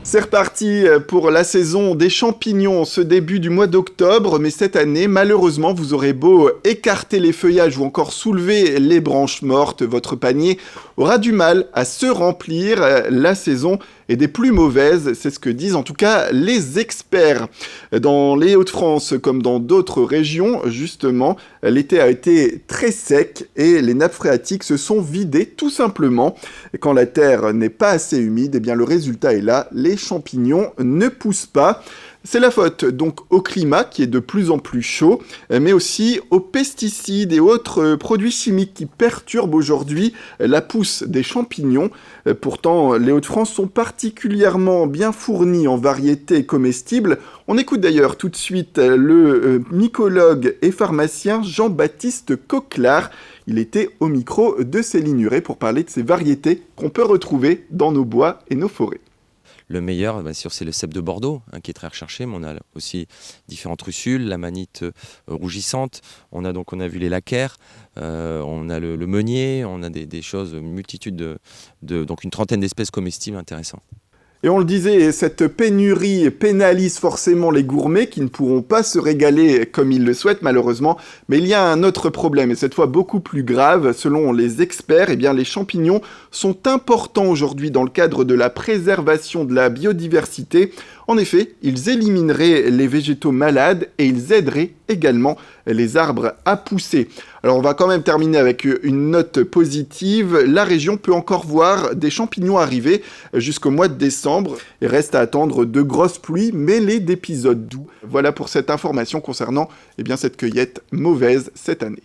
C'est reparti pour la saison des champignons, ce début du mois d'octobre, mais cette année, malheureusement, vous aurez beau écarter les feuillages ou encore soulever les branches mortes, votre panier aura du mal à se remplir. La saison est des plus mauvaises, c'est ce que disent en tout cas les experts. Dans les Hauts-de-France, comme dans d'autres régions, justement, l'été a été très sec et les nappes phréatiques se sont vidées tout simplement. Et quand la terre n'est pas assez humide, eh bien le résultat est là, les champignons ne poussent pas. C'est la faute donc au climat qui est de plus en plus chaud, mais aussi aux pesticides et autres produits chimiques qui perturbent aujourd'hui la pousse des champignons. Pourtant, les Hauts-de-France sont particulièrement bien fournis en variétés comestibles. On écoute d'ailleurs tout de suite le mycologue et pharmacien Jean-Baptiste Coquelard. Il était au micro de Céline Huret pour parler de ces variétés qu'on peut retrouver dans nos bois et nos forêts. Le meilleur, bien sûr, c'est le cèpe de Bordeaux, qui est très recherché, mais on a aussi différentes russules, la manite rougissante, on a vu les laquaires, on a le meunier, on a des choses, une multitude donc une trentaine d'espèces comestibles intéressantes. Et on le disait, cette pénurie pénalise forcément les gourmets qui ne pourront pas se régaler comme ils le souhaitent malheureusement. Mais il y a un autre problème, et cette fois beaucoup plus grave. Selon les experts, eh bien, les champignons sont importants aujourd'hui dans le cadre de la préservation de la biodiversité. En effet, ils élimineraient les végétaux malades et ils aideraient également les arbres à pousser. Alors on va quand même terminer avec une note positive. La région peut encore voir des champignons arriver jusqu'au mois de décembre. Il reste à attendre de grosses pluies mêlées d'épisodes doux. Voilà pour cette information concernant cette cueillette mauvaise cette année.